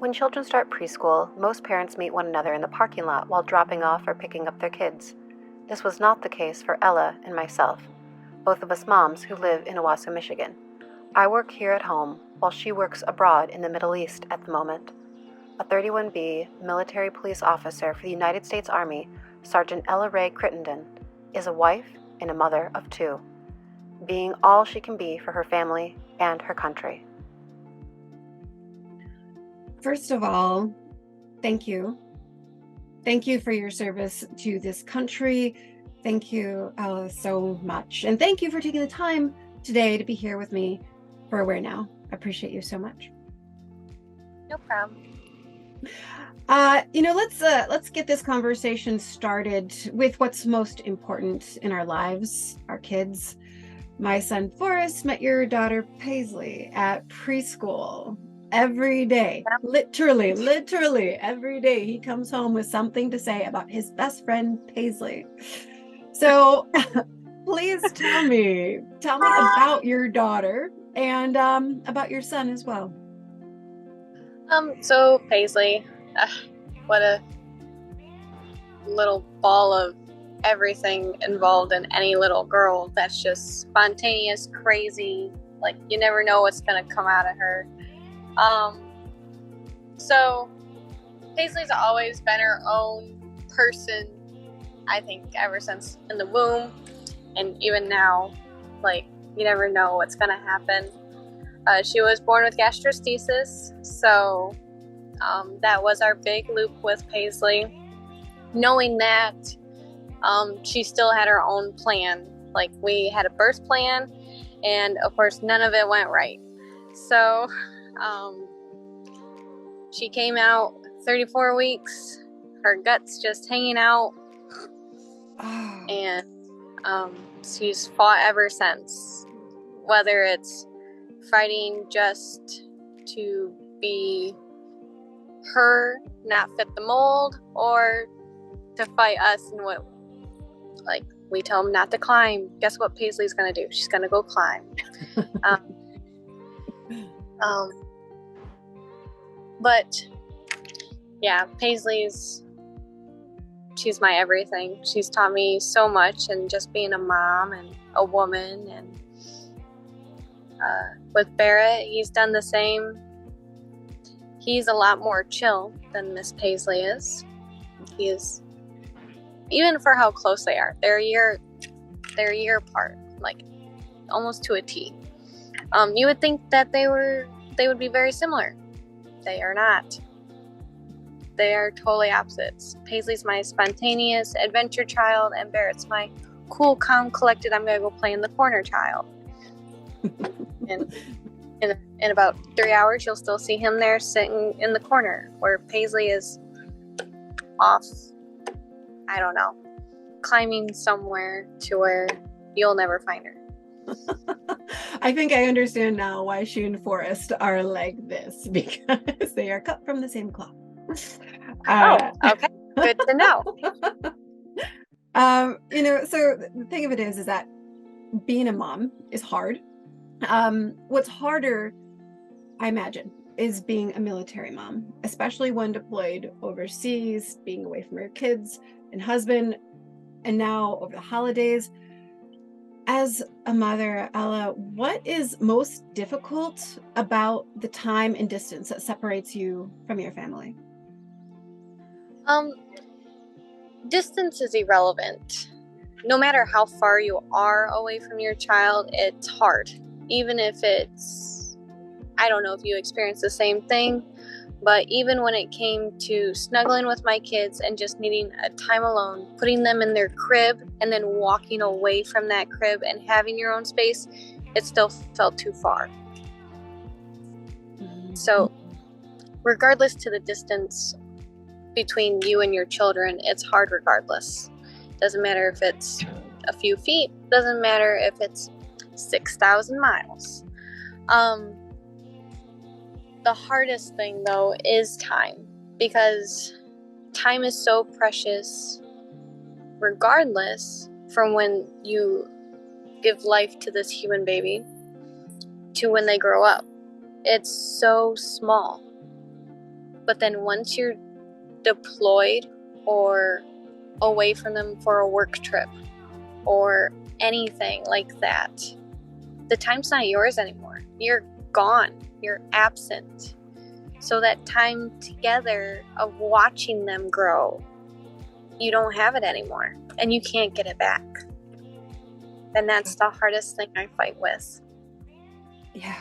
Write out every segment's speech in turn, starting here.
When children start preschool, most parents meet one another in the parking lot while dropping off or picking up their kids. This was not the case for Ella and myself, both of us moms who live in Owosso, Michigan. I work here at home while she works abroad in the Middle East at the moment. A 31B military police officer for the United States Army, Sergeant Ella-Rae Crittenden, is a wife and a mother of two, being all she can be for her family and her country. First of all, thank you. Thank you for your service to this country. Thank you, Ella, so much. And thank you for taking the time today to be here with me for AwareNow. I appreciate you so much. No problem. Let's get this conversation started with what's most important in our lives, our kids. My son Forrest met your daughter Paisley at preschool. Every day, literally every day, he comes home with something to say about his best friend Paisley. So please tell me about your daughter and about your son as well. So Paisley, what a little ball of everything involved in any little girl. That's just spontaneous, crazy, like you never know what's gonna come out of her. So Paisley's always been her own person, I think, ever since in the womb, and even now, like, you never know what's gonna happen. She was born with gastrosthesis, so that was our big loop with Paisley. Knowing that, she still had her own plan. Like, we had a birth plan, and of course none of it went right. So she came out 34 weeks, her guts just hanging out, and she's fought ever since, whether it's fighting just to be her, not fit the mold, or to fight us and what, like, we tell them not to climb. Guess what Paisley's gonna do? She's gonna go climb. But yeah, she's my everything. She's taught me so much, and just being a mom and a woman. And with Barrett, he's done the same. He's a lot more chill than Miss Paisley is. He is, even for how close they are. They're a year apart, like almost to a T. You would think that they would be very similar. They are not. They are totally opposites. Paisley's my spontaneous adventure child, and Barrett's my cool, calm, collected, I'm gonna go play in the corner child. And in about 3 hours, you'll still see him there sitting in the corner, where Paisley is off, I don't know, climbing somewhere to where you'll never find her. I think I understand now why she and Forrest are like this, because they are cut from the same cloth. Okay, good to know. So the thing of it is that being a mom is hard. What's harder, I imagine, is being a military mom, especially when deployed overseas, being away from your kids and husband, and now over the holidays. As a mother, Ella, what is most difficult about the time and distance that separates you from your family? Distance is irrelevant. No matter how far you are away from your child, it's hard. Even if it's, I don't know if you experience the same thing, but even when it came to snuggling with my kids and just needing a time alone, putting them in their crib and then walking away from that crib and having your own space, it still felt too far. So regardless to the distance between you and your children, it's hard regardless. Doesn't matter if it's a few feet, doesn't matter if it's 6,000 miles. The hardest thing, though, is time, because time is so precious regardless from when you give life to this human baby to when they grow up. It's so small. But then once you're deployed or away from them for a work trip or anything like that, the time's not yours anymore. You're gone. You're absent. So that time together of watching them grow, you don't have it anymore, and you can't get it back. And that's the hardest thing I fight with. Yeah.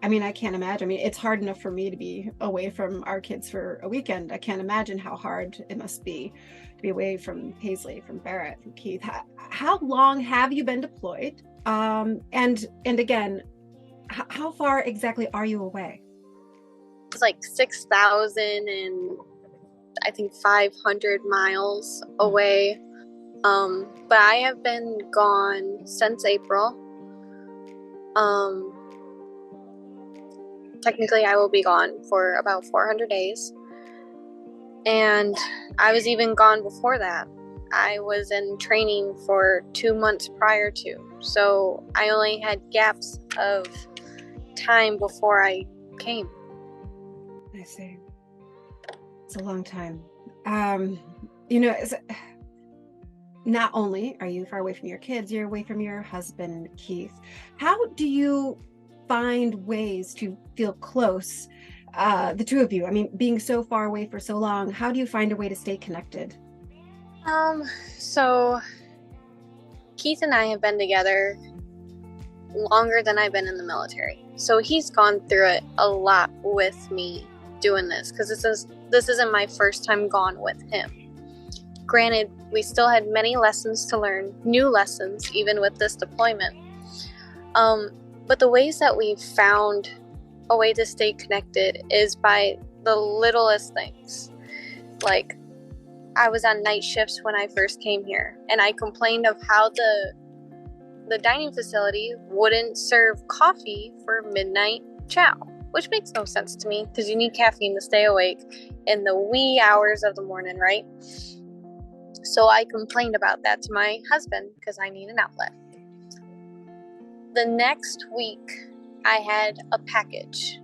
I can't imagine. It's hard enough for me to be away from our kids for a weekend. I can't imagine how hard it must be to be away from Paisley, from Barrett, from Keith. How long have you been deployed? And again, how far exactly are you away? It's like 6,000 and I think 500 miles away. But I have been gone since April. Technically, I will be gone for about 400 days. And I was even gone before that. I was in training for 2 months prior to. So I only had gaps of time before I came. I see. It's a long time. Not only are you far away from your kids, you're away from your husband, Keith. How do you find ways to feel close, the two of you? Being so far away for so long, how do you find a way to stay connected? So Keith and I have been together longer than I've been in the military. So he's gone through it a lot with me doing this, because this isn't my first time gone with him. Granted, we still had many lessons to learn, new lessons, even with this deployment. But the ways that we've found a way to stay connected is by the littlest things. Like, I was on night shifts when I first came here, and I complained of how the dining facility wouldn't serve coffee for midnight chow, which makes no sense to me, because you need caffeine to stay awake in the wee hours of the morning, right? So I complained about that to my husband, because I need an outlet. The next week, I had a package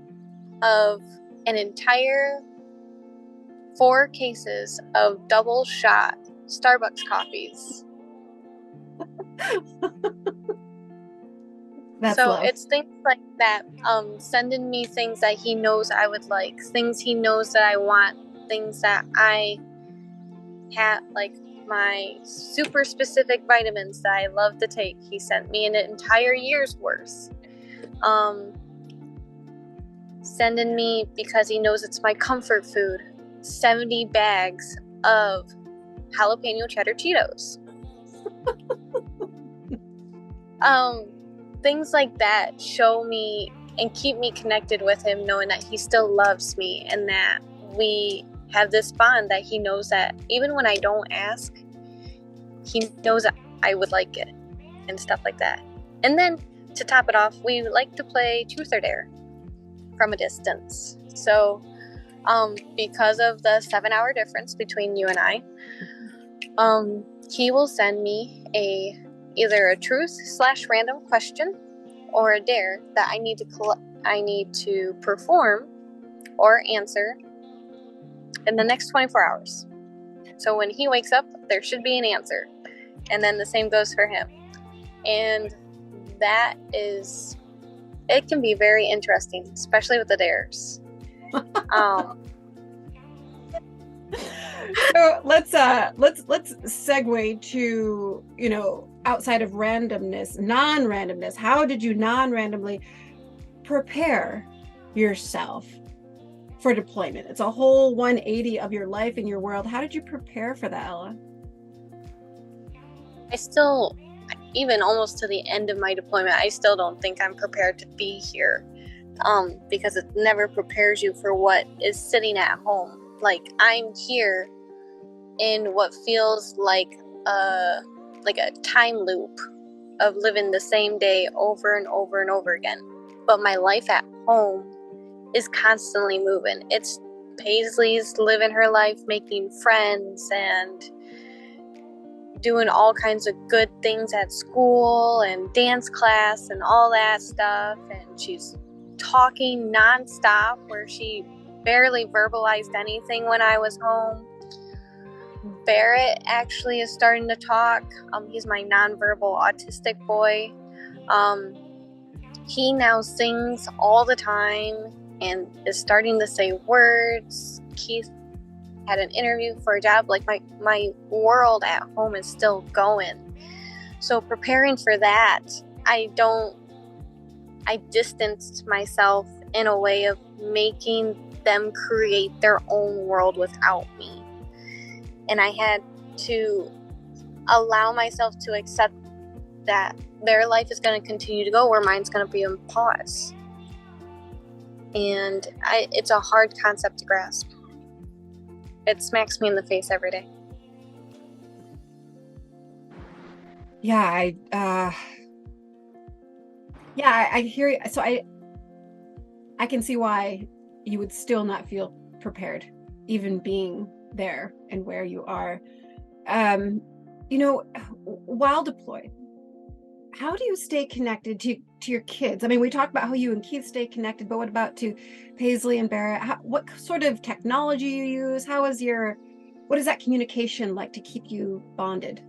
of an entire 4 cases of double shot Starbucks coffees. That's so love. It's things like that, sending me things that he knows I would like, things he knows that I want, things that I have, like my super specific vitamins that I love to take. He sent me an entire year's worth. Sending me, because he knows it's my comfort food, 70 bags of jalapeno cheddar Cheetos. Things like that show me and keep me connected with him, knowing that he still loves me and that we have this bond, that he knows that even when I don't ask, he knows that I would like it and stuff like that. And then to top it off, we like to play Truth or Dare from a distance. So because of the 7-hour difference between you and I, he will send me either a truth/random question or a dare that I need to perform or answer in the next 24 hours. So when he wakes up, there should be an answer. And then the same goes for him. And it can be very interesting, especially with the dares. So let's segue to, outside of randomness, non-randomness. How did you non-randomly prepare yourself for deployment? It's a whole 180 of your life and your world. How did you prepare for that, Ella? I still, even almost to the end of my deployment, I still don't think I'm prepared to be here, because it never prepares you for what is sitting at home. Like, I'm here in what feels like a time loop of living the same day over and over and over again. But my life at home is constantly moving. It's Paisley's living her life, making friends and doing all kinds of good things at school and dance class and all that stuff. And she's talking nonstop, where she barely verbalized anything when I was home. Barrett actually is starting to talk. He's my nonverbal autistic boy. He now sings all the time and is starting to say words. Keith had an interview for a job. Like my world at home is still going. So preparing for that, I distanced myself in a way of making them create their own world without me. And I had to allow myself to accept that their life is going to continue to go where mine's going to be on pause. And it's a hard concept to grasp. It smacks me in the face every day. Yeah, I hear you. So I can see why you would still not feel prepared, even being there and where you are. While deployed, how do you stay connected to your kids? I mean, we talked about how you and Keith stay connected, but what about to Paisley and Barrett? What sort of technology you use? What is that communication like to keep you bonded?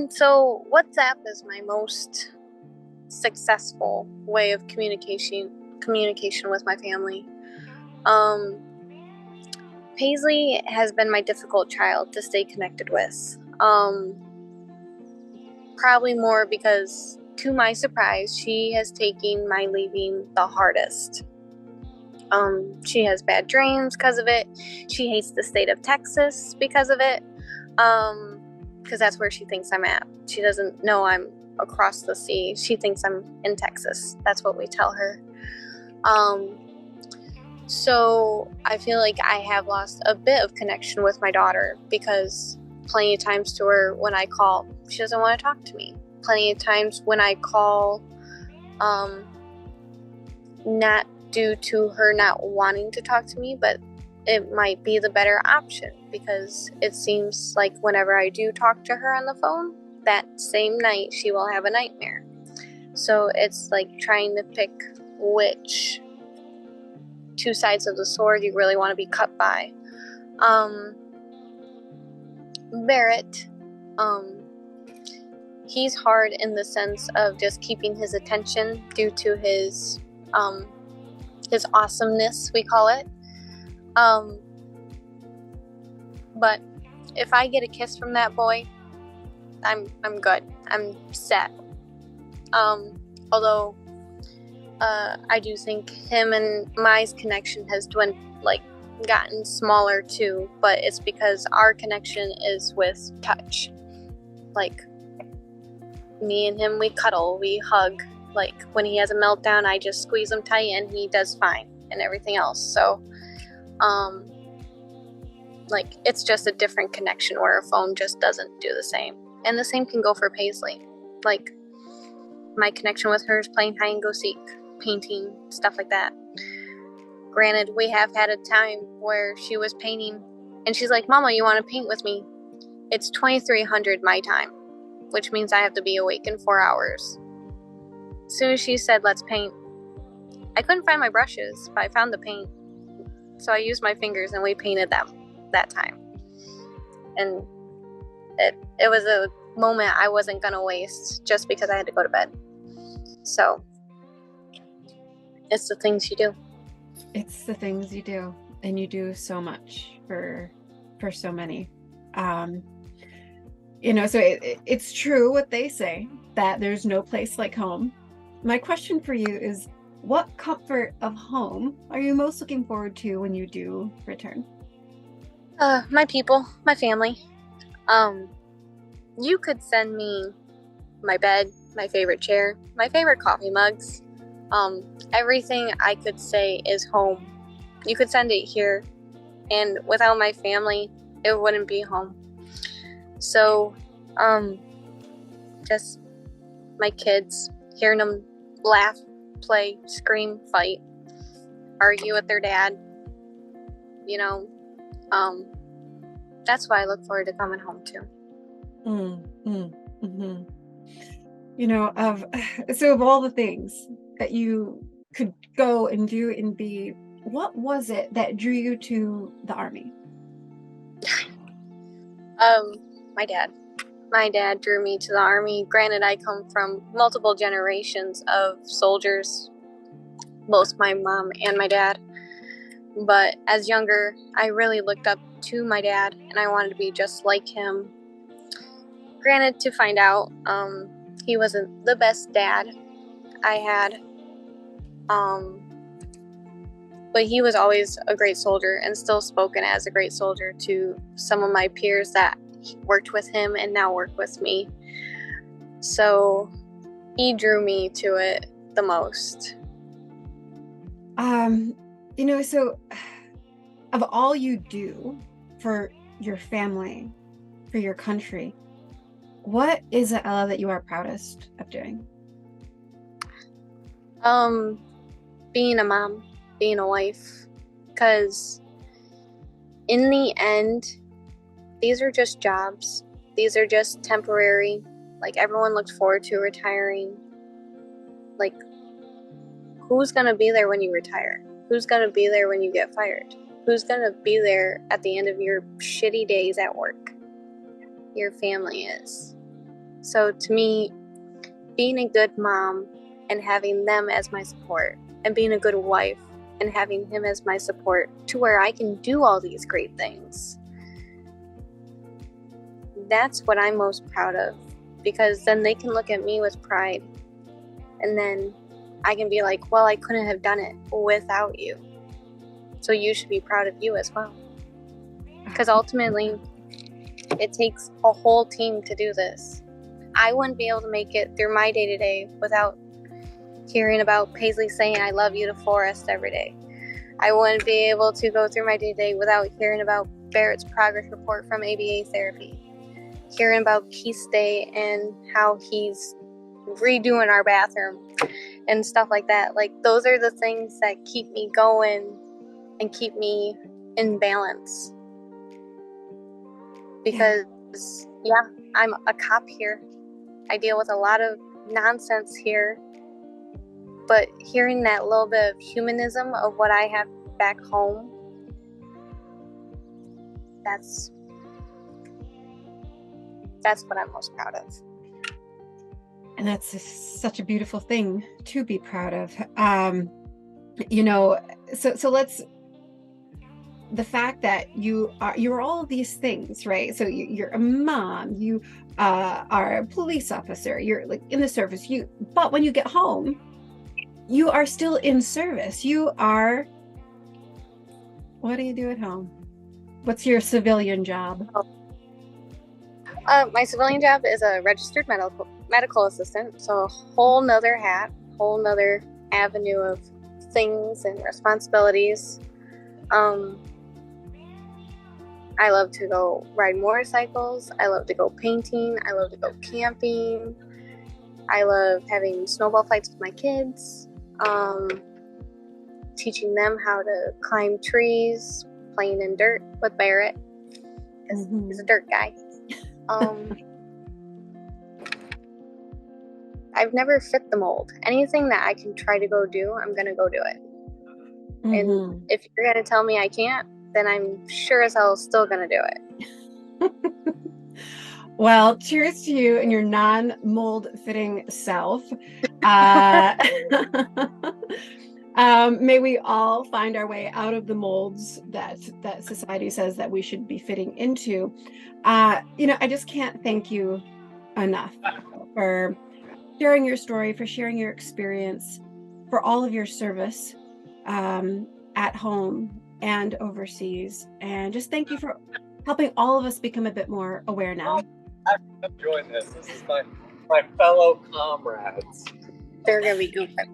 So WhatsApp is my most successful way of communication with my family. Paisley has been my difficult child to stay connected with. Probably more because, to my surprise, she has taken my leaving the hardest. She has bad dreams because of it. She hates the state of Texas because of it. Because that's where she thinks I'm at. She doesn't know I'm across the sea. She thinks I'm in Texas. That's what we tell her. So I feel like I have lost a bit of connection with my daughter because plenty of times to her when I call, she doesn't want to talk to me. Plenty of times when I call, not due to her not wanting to talk to me, but it might be the better option because it seems like whenever I do talk to her on the phone, that same night she will have a nightmare. So it's like trying to pick which two sides of the sword you really want to be cut by. Barrett, he's hard in the sense of just keeping his attention due to his awesomeness, we call it. But if I get a kiss from that boy, I'm good. I'm set. Although I do think him and my connection has gotten smaller too, but it's because our connection is with touch. Like me and him, we cuddle, we hug. Like when he has a meltdown, I just squeeze him tight and he does fine and everything else. So it's just a different connection where a phone just doesn't do the same. And the same can go for Paisley. Like my connection with her is playing hide and go seek, painting, stuff like that. Granted, we have had a time where she was painting and she's like, "Mama, you want to paint with me?" It's 2300 my time, which means I have to be awake in 4 hours. As soon as she said, "Let's paint," I couldn't find my brushes, but I found the paint. So I used my fingers and we painted them that time. And it was a moment I wasn't going to waste just because I had to go to bed. So it's the things you do. It's the things you do, and you do so much for so many. So it's true what they say, that there's no place like home. My question for you is, what comfort of home are you most looking forward to when you do return? My people, my family. You could send me my bed, my favorite chair, my favorite coffee mugs. Everything I could say is home. You could send it here, and without my family, it wouldn't be home. So, just my kids, hearing them laugh, play, scream, fight, argue with their dad, that's why I look forward to coming home to. Mm-hmm. Of all the things that you could go and do and be, what was it that drew you to the Army? My dad. My dad drew me to the Army. Granted, I come from multiple generations of soldiers, both my mom and my dad. But as younger, I really looked up to my dad, and I wanted to be just like him. Granted, to find out, he wasn't the best dad I had. But he was always a great soldier and still spoken as a great soldier to some of my peers that worked with him and now work with me. So he drew me to it the most. So of all you do for your family, for your country, what is it, Ella, that you are proudest of doing? Being a mom, being a wife, because in the end, these are just jobs. These are just temporary. Like, everyone looks forward to retiring. Like, who's gonna be there when you retire? Who's gonna be there when you get fired? Who's gonna be there at the end of your shitty days at work? Your family is. So to me, being a good mom and having them as my support, and being a good wife and having him as my support to where I can do all these great things, that's what I'm most proud of, because then they can look at me with pride, and then I can be like, well, I couldn't have done it without you, so you should be proud of you as well. Because ultimately, it takes a whole team to do this. I wouldn't be able to make it through my day-to-day without hearing about Paisley saying I love you to Forrest every day. I wouldn't be able to go through my day-to-day without hearing about Barrett's progress report from ABA therapy, hearing about Keith's day and how he's redoing our bathroom and stuff like that. Like, those are the things that keep me going and keep me in balance. Because, I'm a cop here. I deal with a lot of nonsense here. But hearing that little bit of humanism of what I have back home, that's what I'm most proud of. And that's such a beautiful thing to be proud of. So let's, the fact that you're all of these things, right? So you're a mom, you are a police officer, you're like in the service, but when you get home, you are still in service. What do you do at home? What's your civilian job? My civilian job is a registered medical assistant. So a whole nother hat, whole nother avenue of things and responsibilities. I love to go ride motorcycles. I love to go painting. I love to go camping. I love having snowball fights with my kids. Teaching them how to climb trees, playing in dirt with Barrett, because he's a dirt guy. I've never fit the mold. Anything that I can try to go do, I'm gonna go do it. And if you're gonna tell me I can't, then I'm sure as hell still gonna do it. Well, cheers to you and your non-mold fitting self. May we all find our way out of the molds that society says that we should be fitting into. I just can't thank you enough for sharing your story, for sharing your experience, for all of your service at home and overseas. And just thank you for helping all of us become a bit more aware now. I'm enjoying this. This is my fellow comrades. They're going to be goofing.